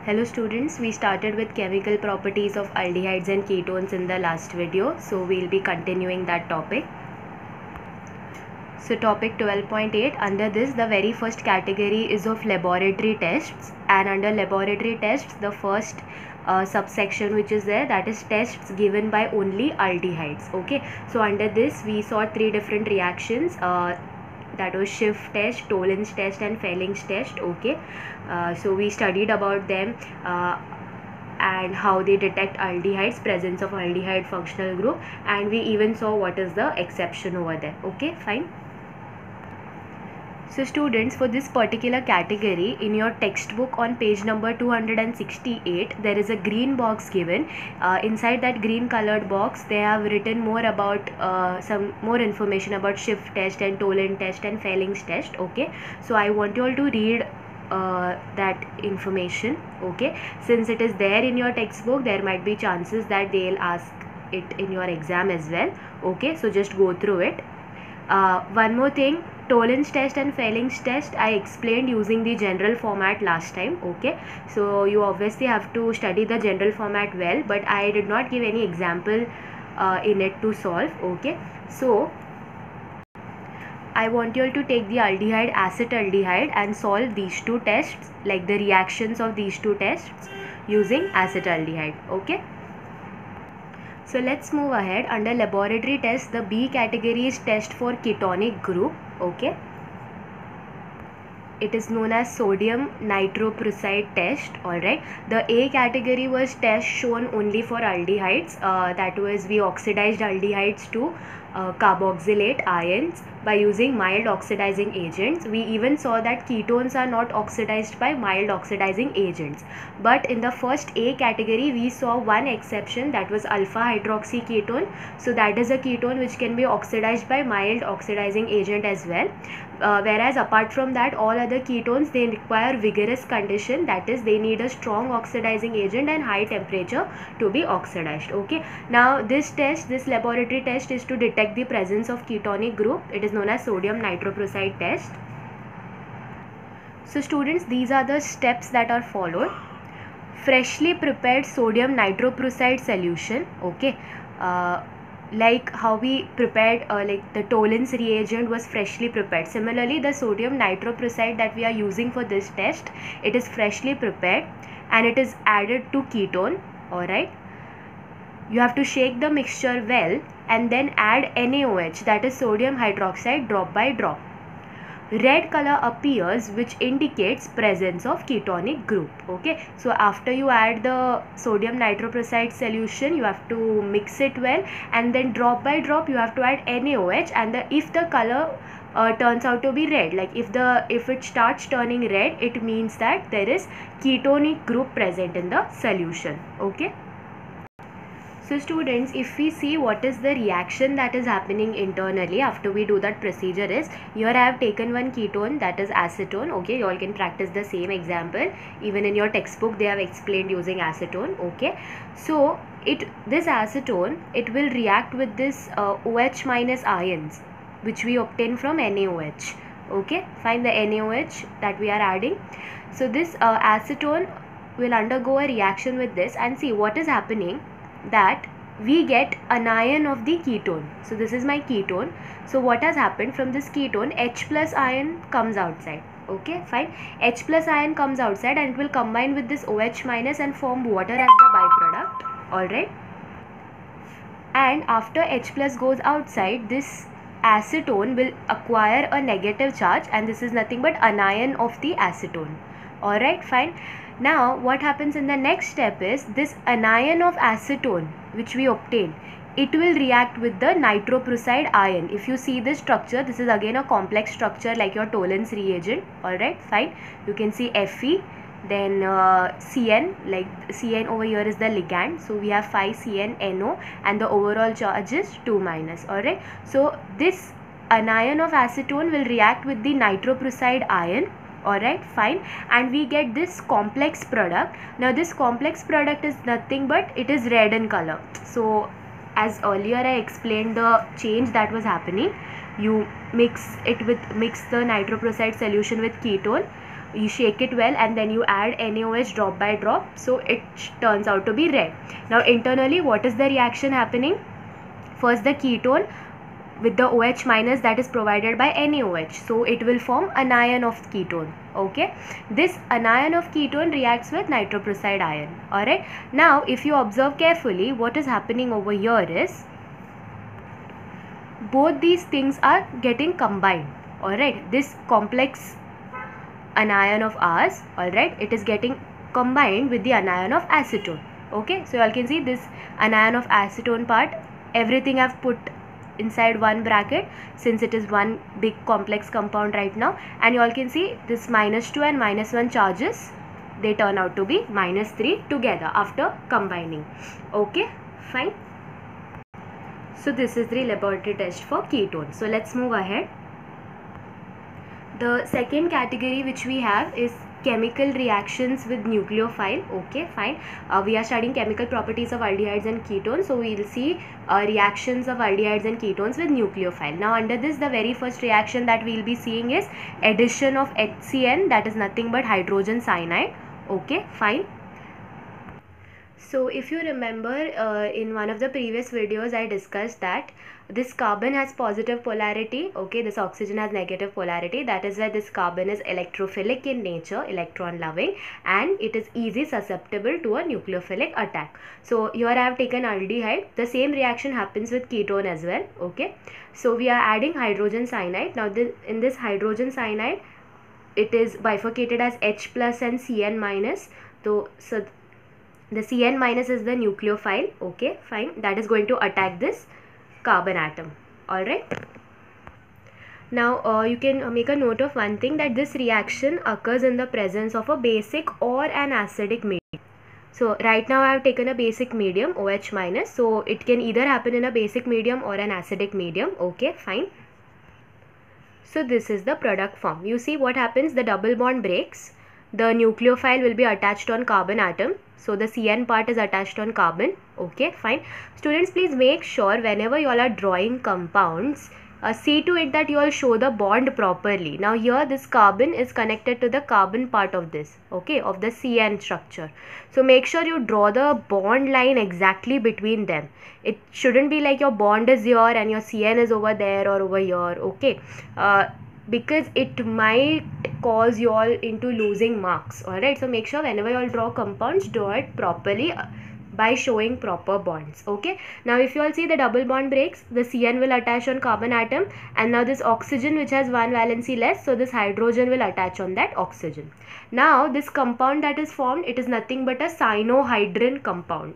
Hello students, we started with chemical properties of aldehydes and ketones in the last video, so we'll be continuing that topic. So topic 12.8, under this the very first category is of laboratory tests, and under laboratory tests the first subsection which is there, that is tests given by only aldehydes. Okay, so under this we saw three different reactions, that was Schiff test, Tollens test and Fehling test. Okay, so we studied about them and how they detect aldehydes, presence of aldehyde functional group, and we even saw what is the exception over there. Okay, fine. So students, for this particular category, in your textbook on page number 268, there is a green box given. Inside that green colored box, they have written more about some more information about Schiff test and Tollens test and Fehling's test. Okay, so I want you all to read that information. Okay, since it is there in your textbook, there might be chances that they'll ask it in your exam as well. Okay, so just go through it. One more thing, Tollens test and Fehling's test I explained using the general format last time. Okay, so you obviously have to study the general format well, but I did not give any example in it to solve. Okay, so I want you all to take the aldehyde, acetaldehyde, and solve these two tests, like the reactions of these two tests using acetaldehyde. Okay, so let's move ahead. Under laboratory tests, the B category is test for ketonic group. Okay, it is known as sodium nitroprusside test. Alright, the A category was test shown only for aldehydes, that was we oxidized aldehydes to carboxylate ions by using mild oxidizing agents. We even saw that ketones are not oxidized by mild oxidizing agents, but in the first A category we saw one exception, that was alpha hydroxy ketone. So that is a ketone which can be oxidized by mild oxidizing agent as well, whereas apart from that all other ketones, they require vigorous condition, that is they need a strong oxidizing agent and high temperature to be oxidized. Okay, now this test, this laboratory test, is to detect the presence of ketonic group. It is known as sodium nitroprusside test. So students, these are the steps that are followed. Freshly prepared sodium nitroprusside solution. Okay, like how we prepared like the Tollens reagent was freshly prepared. Similarly, the sodium nitroprusside that we are using for this test, it is freshly prepared and it is added to ketone. Alright, you have to shake the mixture well and then add NaOH, that is sodium hydroxide, drop by drop. Red color appears which indicates presence of ketonic group. Okay, so after you add the sodium nitroprusside solution, you have to mix it well and then drop by drop you have to add NaOH, and if the color turns out to be red, like if it starts turning red, it means that there is ketonic group present in the solution. Okay, so students, if we see what is the reaction that is happening internally after we do that procedure is, here I have taken one ketone, that is acetone. Okay, you all can practice the same example. Even in your textbook they have explained using acetone. Okay, so this acetone, it will react with this OH minus ions which we obtain from NaOH. Okay, find the NaOH that we are adding. So this acetone will undergo a reaction with this, and see what is happening, that we get anion of the ketone. So this is my ketone. So what has happened, from this ketone H plus ion comes outside. Okay, fine, H plus ion comes outside and it will combine with this OH minus and form water as the byproduct. Alright, and after H plus goes outside, this acetone will acquire a negative charge, and this is nothing but anion of the acetone. Alright, fine. Now what happens in the next step is, this anion of acetone which we obtain, it will react with the nitroprusside ion. If you see this structure, this is again a complex structure like your Tollens reagent. Alright, fine, you can see Fe, then Cn, like Cn over here is the ligand, so we have 5CnNO and the overall charge is 2 minus. Alright, so this anion of acetone will react with the nitroprusside ion. Alright, fine, and we get this complex product. Now this complex product is nothing but it is red in color. So as earlier I explained the change that was happening, you mix the nitroprusside solution with ketone, you shake it well, and then you add NaOH drop by drop, so it turns out to be red. Now internally, what is the reaction happening? First, the ketone with the OH minus that is provided by NaOH, so it will form anion of ketone. Okay, this anion of ketone reacts with nitroprusside ion. Alright, now if you observe carefully, what is happening over here is both these things are getting combined. Alright, this complex anion of ours, alright, it is getting combined with the anion of acetone. Okay, so you all can see this anion of acetone part, everything I've put inside one bracket since it is one big complex compound right now, and you all can see this -2 and -1 charges, they turn out to be -3 together after combining. Okay, fine. So this is the laboratory test for ketone. So let's move ahead. The second category which we have is chemical reactions with nucleophile. Okay, fine. We are studying chemical properties of aldehydes and ketones, so we will see reactions of aldehydes and ketones with nucleophile. Now under this, the very first reaction that we will be seeing is addition of HCN, that is nothing but hydrogen cyanide. Okay, fine. So if you remember, in one of the previous videos I discussed that this carbon has positive polarity, okay, this oxygen has negative polarity. That is why this carbon is electrophilic in nature, electron loving, and it is easy susceptible to a nucleophilic attack. So here I have taken aldehyde. The same reaction happens with ketone as well. Okay, so we are adding hydrogen cyanide. Now in this hydrogen cyanide, it is bifurcated as H plus and Cn minus. So the Cn minus is the nucleophile. Okay, fine, that is going to attack this carbon atom. Alright, now you can make a note of one thing, that this reaction occurs in the presence of a basic or an acidic medium. So right now I have taken a basic medium, OH minus, so it can either happen in a basic medium or an acidic medium. Okay, fine. So this is the product form. You see what happens, the double bond breaks, the nucleophile will be attached on carbon atom, so the Cn part is attached on carbon. Okay, fine. Students, please make sure whenever you all are drawing compounds, see to it that you all show the bond properly. Now here this carbon is connected to the carbon part of this, okay, of the Cn structure. So make sure you draw the bond line exactly between them. It shouldn't be like your bond is here and your Cn is over there or over here. Okay, because it might cause you all into losing marks. Alright, so make sure whenever you all draw compounds, draw it properly by showing proper bonds. Okay, now if you all see the double bond breaks, the Cn will attach on carbon atom, and now this oxygen which has one valency less, so this hydrogen will attach on that oxygen. Now this compound that is formed, it is nothing but a cyanohydrin compound.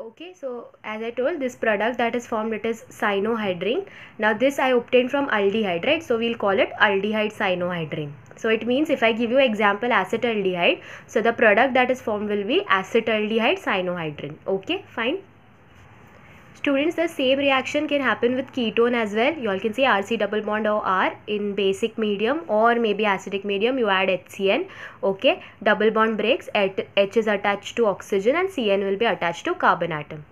Okay, so as I told, this product that is formed, it is cyanohydrin. Now this I obtained from aldehyde, right? So we'll call it aldehyde cyanohydrin. So it means if I give you example acetaldehyde, so the product that is formed will be acetaldehyde cyanohydrin. Okay, fine. Students, the same reaction can happen with ketone as well. You all can see RC double bond or R in basic medium or maybe acidic medium, you add HCN. Okay, double bond breaks, H is attached to oxygen and Cn will be attached to carbon atom.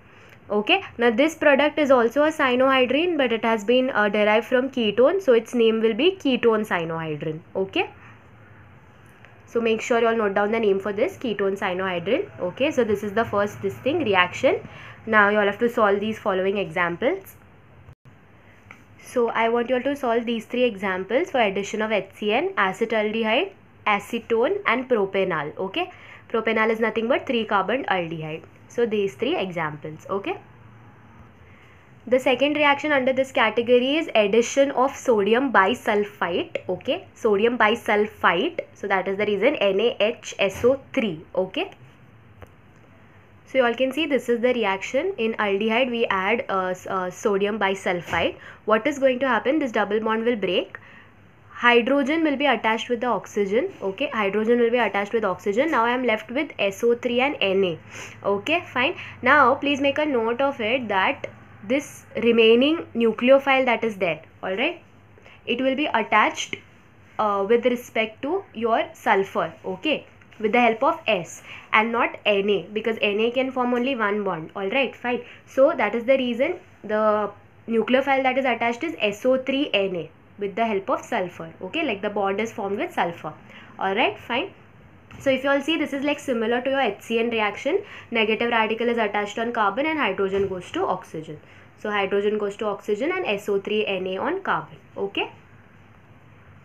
Okay, now this product is also a cyanohydrin, but it has been derived from ketone, so its name will be ketone cyanohydrin. Okay, so make sure you all note down the name for this, ketone cyanohydrin. Okay, so this is the first reaction. Now you all have to solve these following examples. So I want you all to solve these three examples for addition of HCN, acetaldehyde, acetone and propanol. Okay, propanol is nothing but 3-carbon aldehyde. So these three examples. Okay, the second reaction under this category is addition of sodium bisulfite. Okay, sodium bisulfite, so that is the reason NaHSO3. Okay, so you all can see this is the reaction. In aldehyde we add sodium bisulfite. What is going to happen? This double bond will break. Hydrogen will be attached with the oxygen. Okay, hydrogen will be attached with oxygen. Now I am left with SO3 and Na. Okay, fine. Now please make a note of it that this remaining nucleophile that is there, alright, it will be attached with respect to your sulfur. Okay, with the help of S and not Na, because Na can form only one bond. Alright, fine. So that is the reason the nucleophile that is attached is SO3Na. with the help of sulfur. Okay, like the bond is formed with sulfur. Alright, fine. So if you all see, this is like similar to your HCN reaction. Negative radical is attached on carbon and hydrogen goes to oxygen. So hydrogen goes to oxygen and SO3Na on carbon. Okay.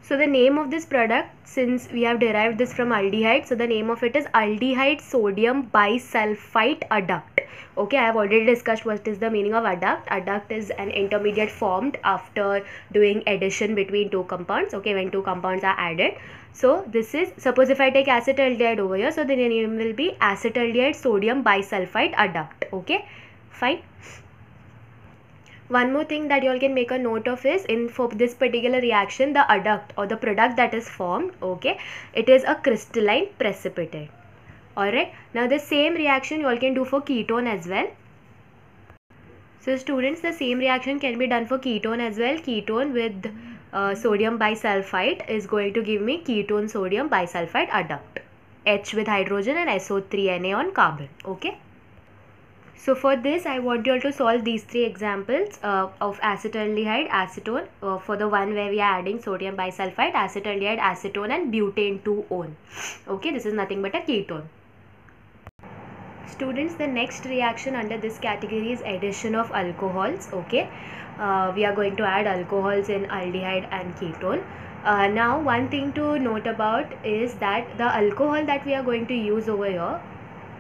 So the name of this product, since we have derived this from aldehyde, so the name of it is aldehyde sodium bisulfite adduct. Okay, I have already discussed what is the meaning of adduct. Adduct is an intermediate formed after doing addition between two compounds. Okay, when two compounds are added. So this is, suppose if I take acetaldehyde over here, so the name will be acetaldehyde sodium bisulfite adduct. Okay, fine. One more thing that you all can make a note of is, for this particular reaction, the adduct or the product that is formed, okay, it is a crystalline precipitate. Alright, now the same reaction you all can do for ketone as well. So students, the same reaction can be done for ketone as well. Ketone with sodium bisulfite is going to give me ketone sodium bisulfite adduct. H with hydrogen and SO3Na on carbon. Okay. So for this, I want you all to solve these three examples of acetaldehyde, acetone, for the one where we are adding sodium bisulfite, acetaldehyde, acetone and butane 2-one. Okay, this is nothing but a ketone. Students, the next reaction under this category is addition of alcohols. Okay, we are going to add alcohols in aldehyde and ketone. Now one thing to note about is that the alcohol that we are going to use over here,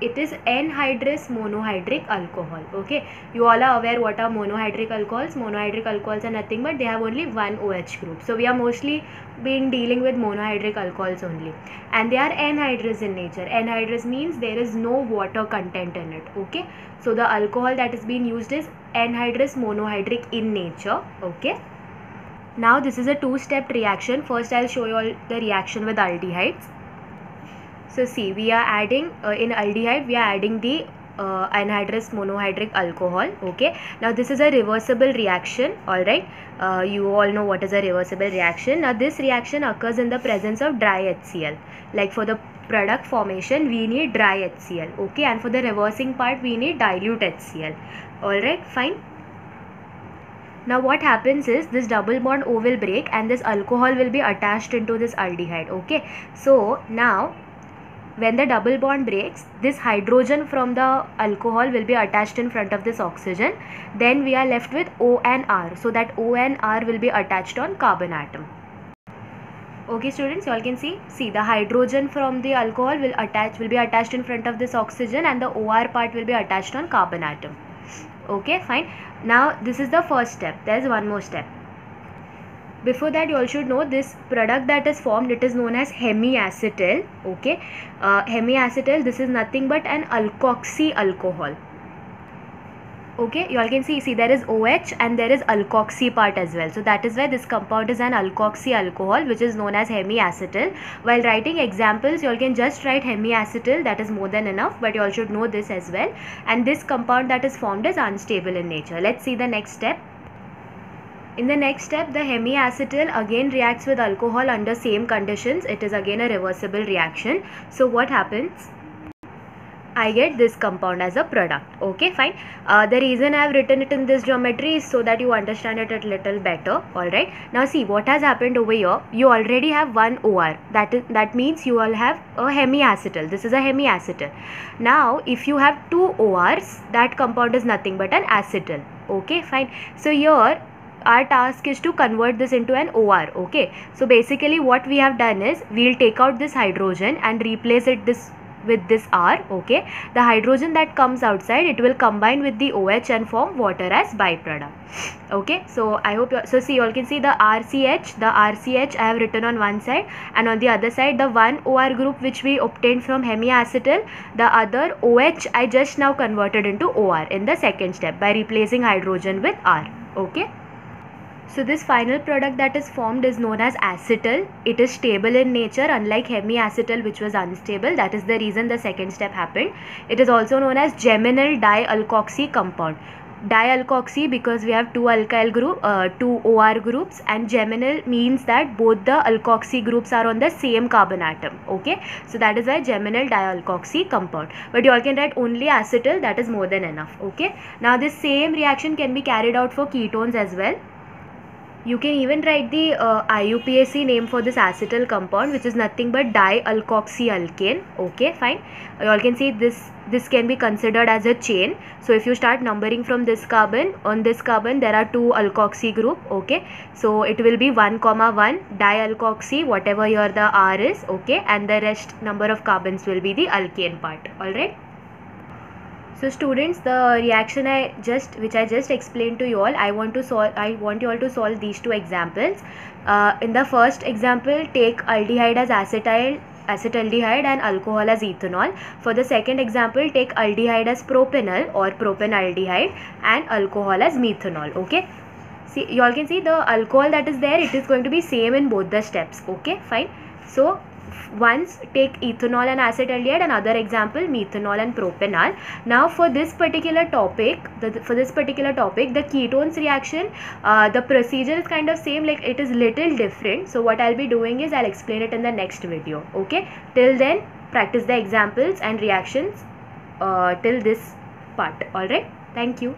it is anhydrous monohydric alcohol. Okay, you all are aware what are monohydric alcohols. Monohydric alcohols are nothing but they have only one OH group. So we are mostly been dealing with monohydric alcohols only, and they are anhydrous in nature. Anhydrous means there is no water content in it. Okay, so the alcohol that is being used is anhydrous monohydric in nature. Okay, now this is a two-step reaction. First I'll show you all the reaction with aldehydes. So see, we are adding in aldehyde, we are adding the anhydrous monohydric alcohol. Okay, now this is a reversible reaction. Alright, you all know what is a reversible reaction. Now this reaction occurs in the presence of dry HCl. Like for the product formation, we need dry HCl. Okay, and for the reversing part, we need dilute HCl. Alright, fine. Now what happens is, this double bond O will break and this alcohol will be attached into this aldehyde. Okay, so now when the double bond breaks, this hydrogen from the alcohol will be attached in front of this oxygen. Then we are left with O and R. So that O and R will be attached on carbon atom. Okay students, you all can see the hydrogen from the alcohol will be attached in front of this oxygen, and the OR part will be attached on carbon atom. Okay, fine. Now this is the first step. There is one more step. Before that, you all should know this product that is formed, it is known as hemiacetal. Okay, hemiacetal, this is nothing but an alkoxy alcohol. Okay, you all can see there is OH and there is alkoxy part as well. So that is why this compound is an alkoxy alcohol, which is known as hemiacetal. While writing examples, you all can just write hemiacetal, that is more than enough, but you all should know this as well. And this compound that is formed is unstable in nature. Let's see the next step. In the next step, the hemiacetal again reacts with alcohol under same conditions. It is again a reversible reaction. So what happens? I get this compound as a product. Okay, fine. The reason I have written it in this geometry is so that you understand it a little better. Alright. Now see what has happened over here. You already have one OR. That means you all have a hemiacetal. This is a hemiacetal. Now if you have two ORs, that compound is nothing but an acetal. Okay, fine. So here our task is to convert this into an OR. Okay, so basically what we have done is, we'll take out this hydrogen and replace it with this R. Okay, the hydrogen that comes outside, it will combine with the OH and form water as byproduct. Okay, so I hope so see, you all can see the RCH I have written on one side, and on the other side the one OR group which we obtained from hemiacetal, the other OH I just now converted into OR in the second step by replacing hydrogen with R. Okay, so this final product that is formed is known as acetal. It is stable in nature, unlike hemiacetal which was unstable. That is the reason the second step happened. It is also known as geminal dialkoxy compound. Dialkoxy because we have two alkyl group, two OR groups, and geminal means that both the alkoxy groups are on the same carbon atom. Okay, so that is why geminal dialkoxy compound. But you all can write only acetal, that is more than enough. Okay, now this same reaction can be carried out for ketones as well. You can even write the IUPAC name for this acetyl compound, which is nothing but dialkoxyalkane. Okay, fine. You all can see this can be considered as a chain. So if you start numbering from this carbon, on this carbon there are 2 alkoxy group. Okay, so it will be 1,1 dialkoxy, whatever here the R is. Okay, and the rest number of carbons will be the alkane part. All right. So students, the reaction which I just explained to you all, I want you all to solve these 2 examples. In the first example, take aldehyde as acetaldehyde and alcohol as ethanol. For the second example, take aldehyde as propanol or propanaldehyde and alcohol as methanol. Okay. See, you all can see the alcohol that is there, it is going to be same in both the steps. Okay, fine. So once take ethanol and acetaldehyde, another example methanol and propanol. Now for this particular topic, the ketones reaction, the procedure is kind of same, like it is little different. So what I'll be doing is I'll explain it in the next video. Okay, till then practice the examples and reactions till this part. All right, thank you.